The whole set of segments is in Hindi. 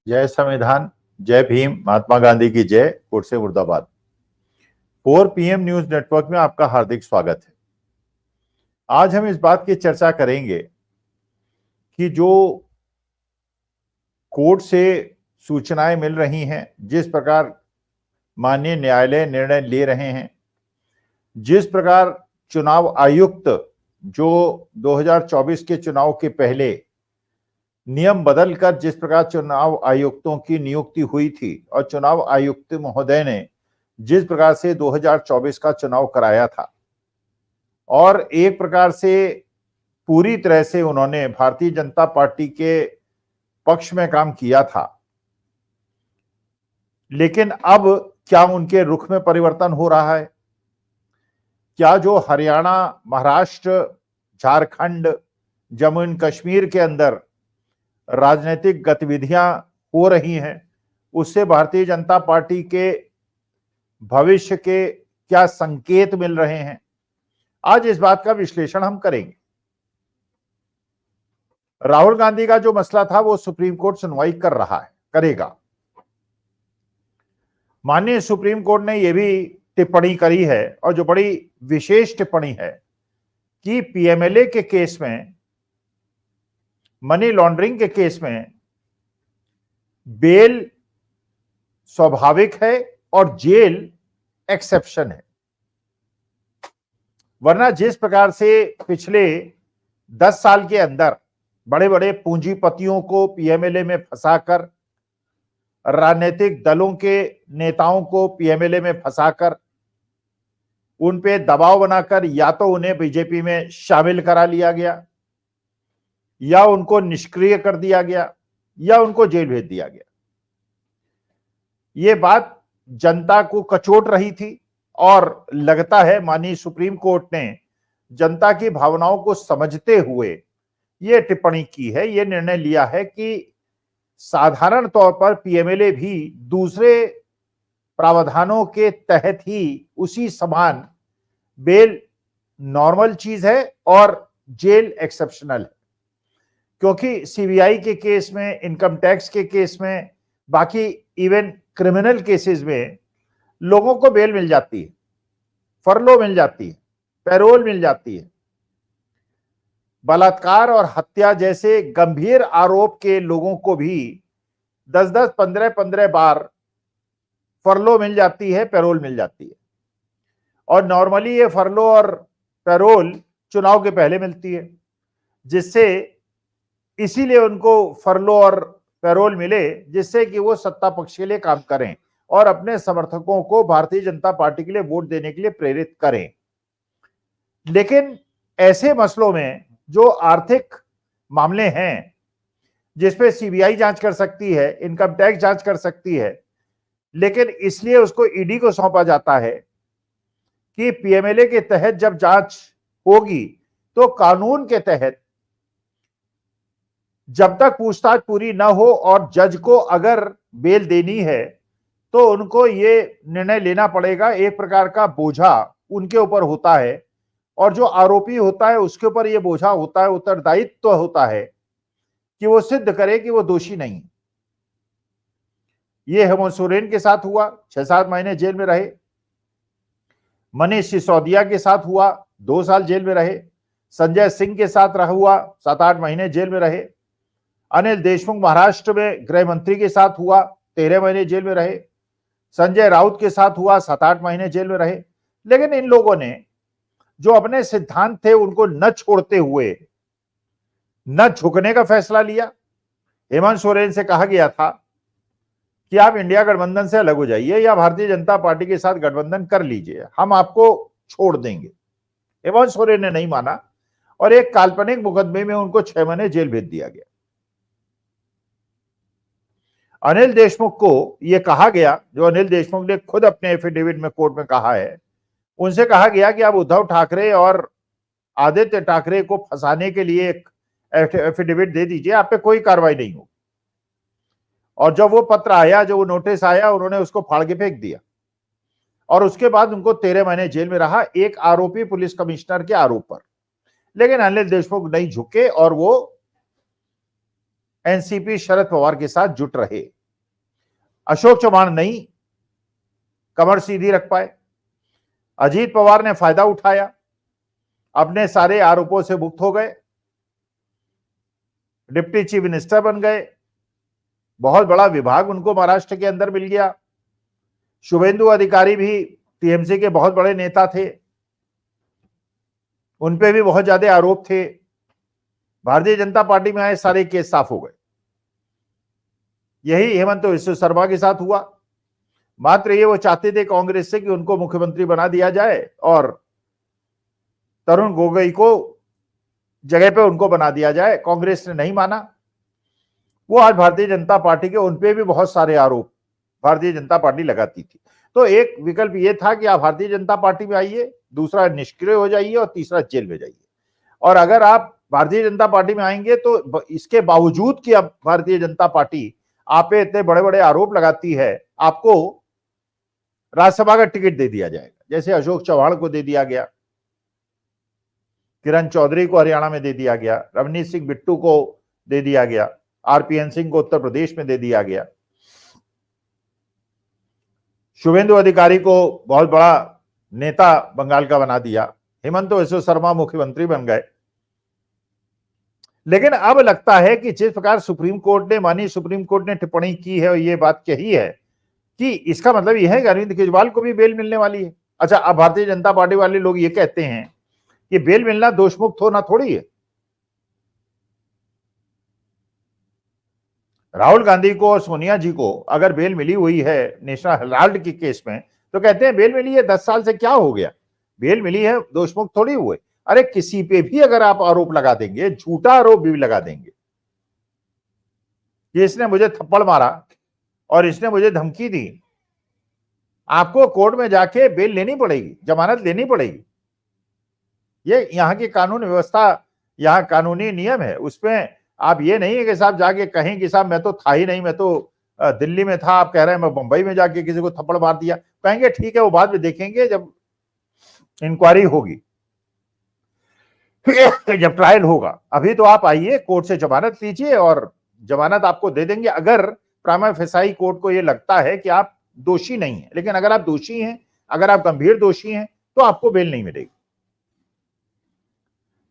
जय संविधान, जय भीम, महात्मा गांधी की जय। कोट से मुर्दाबाद। 4 PM न्यूज नेटवर्क में आपका हार्दिक स्वागत है। आज हम इस बात की चर्चा करेंगे कि जो कोर्ट से सूचनाएं मिल रही हैं, जिस प्रकार माननीय न्यायालय निर्णय ले रहे हैं, जिस प्रकार चुनाव आयुक्त जो 2024 के चुनाव के पहले नियम बदलकर जिस प्रकार चुनाव आयुक्तों की नियुक्ति हुई थी और चुनाव आयुक्त महोदय ने जिस प्रकार से 2024 का चुनाव कराया था और एक प्रकार से पूरी तरह से उन्होंने भारतीय जनता पार्टी के पक्ष में काम किया था, लेकिन अब क्या उनके रुख में परिवर्तन हो रहा है? क्या जो हरियाणा, महाराष्ट्र, झारखंड, जम्मू एंड कश्मीर के अंदर राजनीतिक गतिविधियां हो रही हैं, उससे भारतीय जनता पार्टी के भविष्य के क्या संकेत मिल रहे हैं? आज इस बात का विश्लेषण हम करेंगे। राहुल गांधी का जो मसला था वो सुप्रीम कोर्ट सुनवाई कर रहा है, करेगा। माननीय सुप्रीम कोर्ट ने यह भी टिप्पणी करी है, और जो बड़ी विशेष टिप्पणी है, कि पीएमएलए के केस में, मनी लॉन्ड्रिंग के केस में बेल स्वाभाविक है और जेल एक्सेप्शन है। वरना जिस प्रकार से पिछले 10 साल के अंदर बड़े बड़े पूंजीपतियों को पीएमएलए में फंसाकर, राजनीतिक दलों के नेताओं को पीएमएलए में फंसाकर, उन पे दबाव बनाकर या तो उन्हें बीजेपी में शामिल करा लिया गया, या उनको निष्क्रिय कर दिया गया, या उनको जेल भेज दिया गया। ये बात जनता को कचोट रही थी, और लगता है माननीय सुप्रीम कोर्ट ने जनता की भावनाओं को समझते हुए ये टिप्पणी की है, ये निर्णय लिया है कि साधारण तौर पर पीएमएलए भी दूसरे प्रावधानों के तहत ही उसी समान बेल नॉर्मल चीज है और जेल एक्सेप्शनल है। क्योंकि सीबीआई के केस में, इनकम टैक्स के केस में, बाकी इवन क्रिमिनल केसेस में लोगों को बेल मिल जाती है, फरलो मिल जाती है, पैरोल मिल जाती है। बलात्कार और हत्या जैसे गंभीर आरोप के लोगों को भी 10-10, 15-15 बार फरलो मिल जाती है, पैरोल मिल जाती है। और नॉर्मली ये फरलो और पैरोल चुनाव के पहले मिलती है, जिससे इसीलिए उनको फरलो और पैरोल मिले, जिससे कि वो सत्ता पक्ष के लिए काम करें और अपने समर्थकों को भारतीय जनता पार्टी के लिए वोट देने के लिए प्रेरित करें। लेकिन ऐसे मसलों में जो आर्थिक मामले हैं, जिसपे सीबीआई जांच कर सकती है, इनकम टैक्स जांच कर सकती है, लेकिन इसलिए उसको ईडी को सौंपा जाता है कि पीएमएलए के तहत जब जांच होगी तो कानून के तहत जब तक पूछताछ पूरी ना हो और जज को अगर बेल देनी है तो उनको ये निर्णय लेना पड़ेगा। एक प्रकार का बोझा उनके ऊपर होता है, और जो आरोपी होता है उसके ऊपर ये बोझा होता है, उत्तरदायित्व होता है कि वो सिद्ध करे कि वो दोषी नहीं। ये हेमंत सोरेन के साथ हुआ, 6-7 महीने जेल में रहे। मनीष सिसोदिया के साथ हुआ, 2 साल जेल में रहे। संजय सिंह के साथ हुआ, 7-8 महीने जेल में रहे। अनिल देशमुख महाराष्ट्र में गृह मंत्री के साथ हुआ, 13 महीने जेल में रहे। संजय राउत के साथ हुआ, 7-8 महीने जेल में रहे। लेकिन इन लोगों ने जो अपने सिद्धांत थे उनको न छोड़ते हुए न झुकने का फैसला लिया। हेमंत सोरेन से कहा गया था कि आप इंडिया गठबंधन से अलग हो जाइए या भारतीय जनता पार्टी के साथ गठबंधन कर लीजिए, हम आपको छोड़ देंगे। हेमंत सोरेन ने नहीं माना और एक काल्पनिक मुकदमे में उनको 6 महीने जेल भेज दिया गया। अनिल देशमुख को यह कहा गया, जो अनिल देशमुख ने खुद अपने एफिडेविट में कोर्ट में कहा है, उनसे कहा गया कि आप उद्धव ठाकरे और आदित्य ठाकरे को फंसाने के लिए एक एफिडेविट दे दीजिए, आप पे कोई कार्रवाई नहीं होगी। और जब वो पत्र आया, जो वो नोटिस आया, उन्होंने उसको फाड़ के फेंक दिया और उसके बाद उनको 13 महीने जेल में रहा, एक आरोपी पुलिस कमिश्नर के आरोप पर। लेकिन अनिल देशमुख नहीं झुके और वो एनसीपी शरद पवार के साथ जुट रहे। अशोक चव्हाण नहीं कमर सीधी रख पाए। अजीत पवार ने फायदा उठाया, अपने सारे आरोपों से मुक्त हो गए, डिप्टी चीफ मिनिस्टर बन गए, बहुत बड़ा विभाग उनको महाराष्ट्र के अंदर मिल गया। शुभेंदु अधिकारी भी टीएमसी के बहुत बड़े नेता थे, उनपे भी बहुत ज्यादा आरोप थे। भारतीय जनता पार्टी में आए सारे केस साफ हो गए। यही हेमंत विश्व शर्मा के साथ हुआ। मात्र ये वो चाहते थे कांग्रेस से कि उनको मुख्यमंत्री बना दिया जाए और तरुण गोगोई को जगह पे उनको बना दिया जाए। कांग्रेस ने नहीं माना। वो आज भारतीय जनता पार्टी के, उनपे भी बहुत सारे आरोप भारतीय जनता पार्टी लगाती थी। तो एक विकल्प ये था कि आप भारतीय जनता पार्टी में आइए, दूसरा निष्क्रिय हो जाइए और तीसरा जेल में जाइए। और अगर आप भारतीय जनता पार्टी में आएंगे तो इसके बावजूद कि अब भारतीय जनता पार्टी आप पे इतने बड़े बड़े आरोप लगाती है, आपको राज्यसभा का टिकट दे दिया जाएगा। जैसे अशोक चव्हाण को दे दिया गया, किरण चौधरी को हरियाणा में दे दिया गया, रवनीत सिंह बिट्टू को दे दिया गया, आरपीएन सिंह को उत्तर प्रदेश में दे दिया गया, शुभेंदु अधिकारी को बहुत बड़ा नेता बंगाल का बना दिया, हेमंत विश्व शर्मा मुख्यमंत्री बन गए। लेकिन अब लगता है कि जिस प्रकार सुप्रीम कोर्ट ने, माननीय सुप्रीम कोर्ट ने टिप्पणी की है और ये बात कही है कि इसका मतलब यह है कि अरविंद केजरीवाल को भी बेल मिलने वाली है। अच्छा, अब भारतीय जनता पार्टी वाले लोग ये कहते हैं कि बेल मिलना दोषमुक्त होना थोड़ी है। राहुल गांधी को और सोनिया जी को अगर बेल मिली हुई है नेशनल हेराल्ड के केस में, तो कहते हैं बेल मिली है, 10 साल से क्या हो गया, बेल मिली है, दोषमुक्त थोड़ी हुए। अरे किसी पे भी अगर आप आरोप लगा देंगे, झूठा आरोप भी लगा देंगे कि इसने मुझे थप्पड़ मारा और इसने मुझे धमकी दी, आपको कोर्ट में जाके बेल लेनी पड़ेगी, जमानत लेनी पड़ेगी। ये यहाँ की कानून व्यवस्था, यहाँ कानूनी नियम है, उसमें आप ये नहीं है कि साहब जाके कहें कि साहब मैं तो था ही नहीं, मैं तो दिल्ली में था, आप कह रहे हैं मैं बंबई में जाके किसी को थप्पड़ मार दिया। कहेंगे ठीक है, वो बाद में देखेंगे जब इंक्वायरी होगी, जब ट्रायल होगा। अभी तो आप आइए, कोर्ट से जमानत लीजिए और जमानत आपको दे देंगे अगर प्राइमा फेसाई कोर्ट को ये लगता है कि आप दोषी नहीं है। लेकिन अगर आप दोषी हैं, अगर आप गंभीर दोषी हैं, तो आपको बेल नहीं मिलेगी।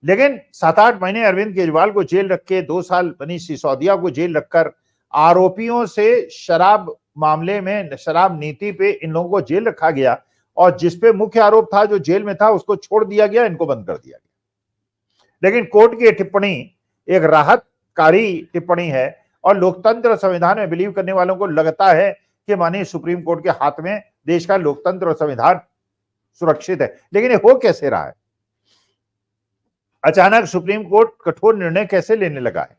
लेकिन 7-8 महीने अरविंद केजरीवाल को जेल रख के, 2 साल मनीष सिसोदिया को जेल रखकर, आरोपियों से शराब मामले में, शराब नीति पे इन लोगों को जेल रखा गया और जिसपे मुख्य आरोप था, जो जेल में था, उसको छोड़ दिया गया, इनको बंद कर दिया गया। लेकिन कोर्ट की टिप्पणी एक राहतकारी टिप्पणी है और लोकतंत्र और संविधान में बिलीव करने वालों को लगता है कि माननीय सुप्रीम कोर्ट के हाथ में देश का लोकतंत्र और संविधान सुरक्षित है। लेकिन ये हो कैसे रहा है? अचानक सुप्रीम कोर्ट कठोर निर्णय कैसे लेने लगा है?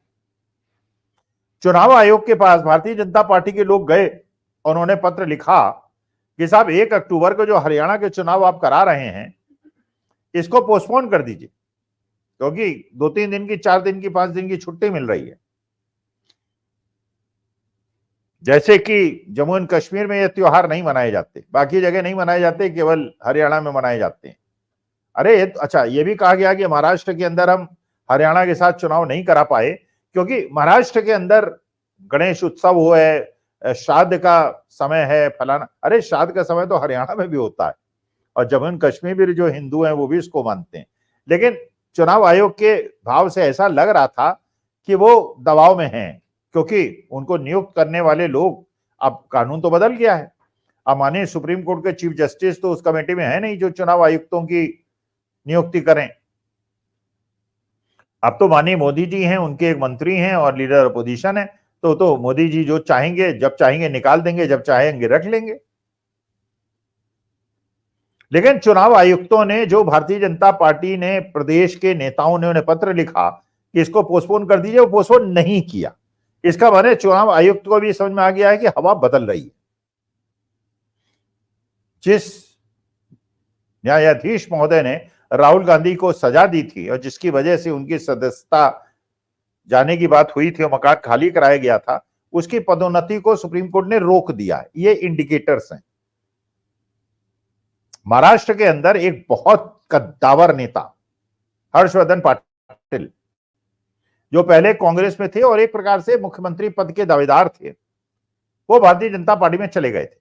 चुनाव आयोग के पास भारतीय जनता पार्टी के लोग गए और उन्होंने पत्र लिखा कि साहब 1 अक्टूबर को जो हरियाणा के चुनाव आप करा रहे हैं, इसको पोस्टपोन कर दीजिए, क्योंकि 2-3 दिन की, 4 दिन की, 5 दिन की छुट्टी मिल रही है। जैसे कि जम्मू एंड कश्मीर में ये त्योहार नहीं मनाए जाते, बाकी जगह नहीं मनाए जाते, केवल हरियाणा में मनाए जाते हैं। अरे अच्छा, ये भी कहा गया कि महाराष्ट्र के अंदर हम हरियाणा के साथ चुनाव नहीं करा पाए क्योंकि महाराष्ट्र के अंदर गणेश उत्सव हो है, श्राद्ध का समय है, फलाना। अरे श्राद्ध का समय तो हरियाणा में भी होता है और जम्मू एंड कश्मीर भी जो हिंदू हैं वो भी इसको मानते हैं। लेकिन चुनाव आयोग के भाव से ऐसा लग रहा था कि वो दबाव में हैं, क्योंकि उनको नियुक्त करने वाले लोग, अब कानून तो बदल गया है, अब माननीय सुप्रीम कोर्ट के चीफ जस्टिस तो उस कमेटी में है नहीं जो चुनाव आयुक्तों की नियुक्ति करें। अब तो माननीय मोदी जी हैं, उनके एक मंत्री हैं और लीडर अपोजिशन है, तो मोदी जी जो चाहेंगे, जब चाहेंगे निकाल देंगे, जब चाहेंगे रख लेंगे। लेकिन चुनाव आयुक्तों ने, जो भारतीय जनता पार्टी ने, प्रदेश के नेताओं ने उन्हें पत्र लिखा कि इसको पोस्टपोन कर दीजिए, वो पोस्टपोन नहीं किया। इसका मतलब चुनाव आयुक्त को भी समझ में आ गया है कि हवा बदल रही है। जिस न्यायाधीश महोदय ने राहुल गांधी को सजा दी थी और जिसकी वजह से उनकी सदस्यता जाने की बात हुई थी और मकान खाली कराया गया था, उसकी पदोन्नति को सुप्रीम कोर्ट ने रोक दिया है। ये इंडिकेटर्स हैं। महाराष्ट्र के अंदर एक बहुत कद्दावर नेता हर्षवर्धन पाटिल, जो पहले कांग्रेस में थे और एक प्रकार से मुख्यमंत्री पद के दावेदार थे, वो भारतीय जनता पार्टी में चले गए थे।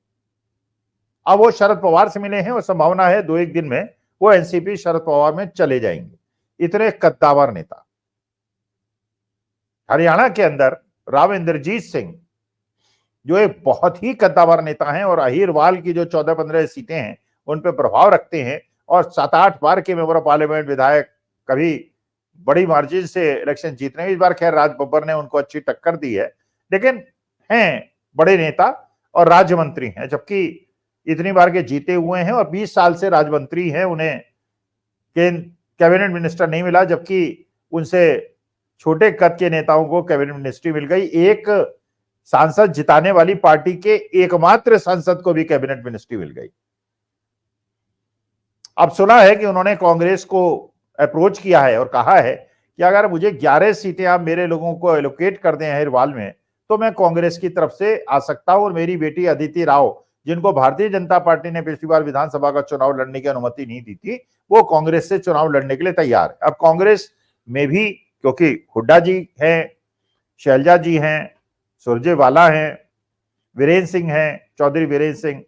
अब वो शरद पवार से मिले हैं और संभावना है 2-1 दिन में वो एनसीपी शरद पवार में चले जाएंगे। इतने कद्दावर नेता। हरियाणा के अंदर राव इंद्रजीत सिंह जो एक बहुत ही कद्दावर नेता हैं और अहीरवाल की जो 14-15 सीटें हैं उन पर प्रभाव रखते हैं और 7-8 बार के मेंबर ऑफ पार्लियामेंट विधायक, कभी बड़ी मार्जिन से इलेक्शन जीतने। इस बार खैर राज बब्बर ने उनको अच्छी टक्कर दी है, लेकिन हैं बड़े नेता और राज्य मंत्री हैं, जबकि इतनी बार के जीते हुए हैं और 20 साल से राज्य मंत्री हैं। उन्हें कैबिनेट मिनिस्टर नहीं मिला, जबकि उनसे छोटे कद के नेताओं को कैबिनेट मिनिस्ट्री मिल गई। एक सांसद जिताने वाली पार्टी के एकमात्र सांसद को भी कैबिनेट मिनिस्ट्री मिल गई। अब सुना है कि उन्होंने कांग्रेस को अप्रोच किया है और कहा है कि अगर मुझे 11 सीटें आप मेरे लोगों को एलोकेट कर दें अहीरवाल में तो मैं कांग्रेस की तरफ से आ सकता हूं। और मेरी बेटी अदिति राव, जिनको भारतीय जनता पार्टी ने पिछली बार विधानसभा का चुनाव लड़ने की अनुमति नहीं दी थी, वो कांग्रेस से चुनाव लड़ने के लिए तैयार है। अब कांग्रेस में भी, क्योंकि हुड्डा जी हैं, शैलजा जी हैं, सुरजेवाला हैं, वीरेंद्र सिंह हैं, चौधरी वीरेंद्र सिंह,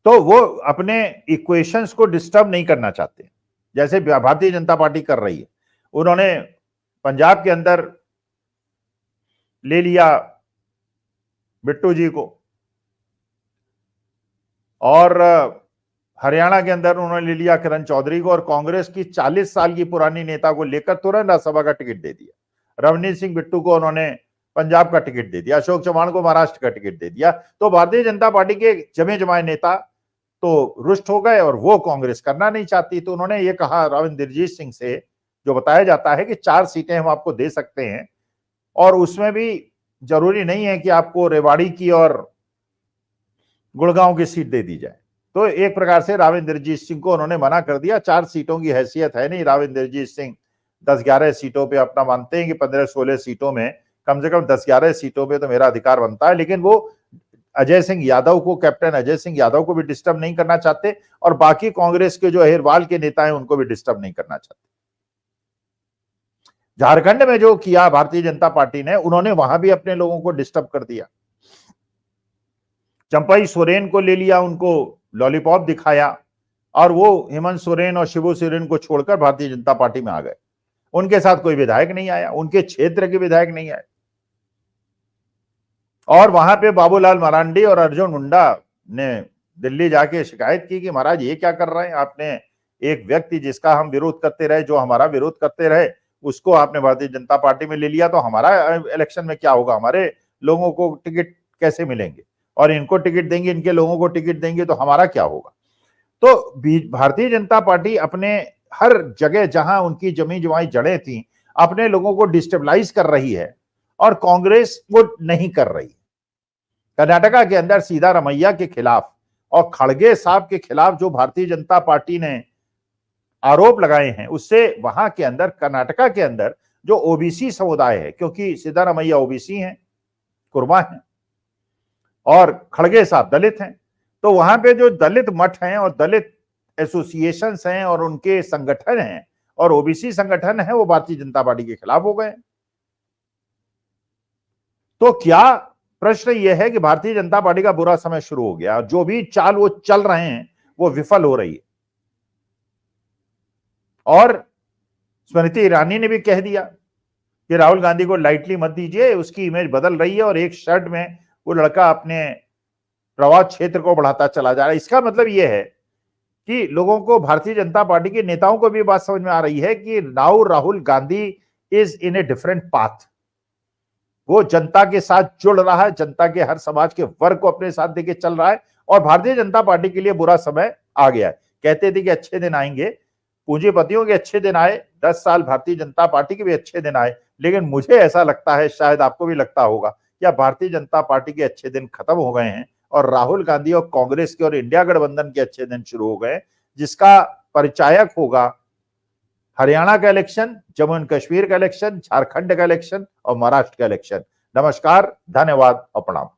तो वो अपने इक्वेशंस को डिस्टर्ब नहीं करना चाहते, जैसे भारतीय जनता पार्टी कर रही है। उन्होंने पंजाब के अंदर ले लिया बिट्टू जी को और हरियाणा के अंदर उन्होंने ले लिया किरण चौधरी को और कांग्रेस की 40 साल की पुरानी नेता को लेकर तुरंत राज्यसभा का टिकट दे दिया। रवनीत सिंह बिट्टू को उन्होंने पंजाब का टिकट दे दिया, अशोक चौहान को महाराष्ट्र का टिकट दे दिया। तो भारतीय जनता पार्टी के जमे जमाए नेता तो रुष्ट हो गए और वो कांग्रेस करना नहीं चाहती। तो उन्होंने ये कहा राव इंद्रजीत सिंह से, जो बताया जाता है कि 4 सीटें हम आपको दे सकते हैं और उसमें भी जरूरी नहीं है कि आपको रेवाड़ी की और गुड़गांव की सीट दे दी जाए। तो एक प्रकार से राव इंद्रजीत सिंह को उन्होंने मना कर दिया। 4 सीटों की हैसियत है नहीं। राव इंद्रजीत सिंह 10-11 सीटों पे अपना मानते हैं कि 15-16 सीटों में कम से कम 10-11 सीटों पे तो मेरा अधिकार बनता है, लेकिन वो अजय सिंह यादव को, कैप्टन अजय सिंह यादव को भी डिस्टर्ब नहीं करना चाहते और बाकी कांग्रेस के जो अहीरवाल के नेता हैं उनको भी डिस्टर्ब नहीं करना चाहते। झारखंड में जो किया भारतीय जनता पार्टी ने, उन्होंने वहां भी अपने लोगों को डिस्टर्ब कर दिया। चंपई सोरेन को ले लिया, उनको लॉलीपॉप दिखाया और वो हेमंत सोरेन और शिबू सोरेन को छोड़कर भारतीय जनता पार्टी में आ गए। उनके साथ कोई विधायक नहीं आया, उनके क्षेत्र के विधायक नहीं आए। और वहां पे बाबूलाल मरांडी और अर्जुन मुंडा ने दिल्ली जाके शिकायत की कि महाराज ये क्या कर रहे हैं, आपने एक व्यक्ति जिसका हम विरोध करते रहे, जो हमारा विरोध करते रहे, उसको आपने भारतीय जनता पार्टी में ले लिया, तो हमारा इलेक्शन में क्या होगा, हमारे लोगों को टिकट कैसे मिलेंगे, और इनको टिकट देंगे, इनके लोगों को टिकट देंगे तो हमारा क्या होगा। तो भारतीय जनता पार्टी अपने हर जगह जहां उनकी जमी जमाई जड़ें थी, अपने लोगों को डिस्टेबलाइज कर रही है और कांग्रेस वो नहीं कर रही। कर्नाटका के अंदर सीतारमैया के खिलाफ और खड़गे साहब के खिलाफ जो भारतीय जनता पार्टी ने आरोप लगाए हैं, उससे वहां के अंदर, कर्नाटका के अंदर जो ओबीसी समुदाय है, क्योंकि सिद्धारमैया ओबीसी हैं, कुर्मा हैं और खड़गे साहब दलित हैं, तो वहां पे जो दलित मठ हैं और दलित एसोसिएशंस हैं और उनके संगठन हैं और ओबीसी संगठन है, वो भारतीय जनता पार्टी के खिलाफ हो गए। तो क्या प्रश्न यह है कि भारतीय जनता पार्टी का बुरा समय शुरू हो गया, जो भी चाल वो चल रहे हैं वो विफल हो रही है। और स्मृति ईरानी ने भी कह दिया कि राहुल गांधी को लाइटली मत दीजिए, उसकी इमेज बदल रही है और एक शर्ट में वो लड़का अपने प्रवास क्षेत्र को बढ़ाता चला जा रहा है। इसका मतलब यह है कि लोगों को, भारतीय जनता पार्टी के नेताओं को भी बात समझ में आ रही है कि now Rahul Gandhi is in a different path. वो जनता के साथ जुड़ रहा है, जनता के हर समाज के वर्ग को अपने साथ लेके चल रहा है और भारतीय जनता पार्टी के लिए बुरा समय आ गया है। कहते थे कि अच्छे दिन आएंगे, पूंजीपतियों के अच्छे दिन आए, 10 साल भारतीय जनता पार्टी के भी अच्छे दिन आए, लेकिन मुझे ऐसा लगता है, शायद आपको भी लगता होगा, क्या भारतीय जनता पार्टी के अच्छे दिन खत्म हो गए हैं और राहुल गांधी और कांग्रेस के और इंडिया गठबंधन के अच्छे दिन शुरू हो गए, जिसका परिचायक होगा हरियाणा का इलेक्शन, जम्मू एंड कश्मीर का इलेक्शन, झारखंड का इलेक्शन और महाराष्ट्र का इलेक्शन। नमस्कार, धन्यवाद और प्रणाम।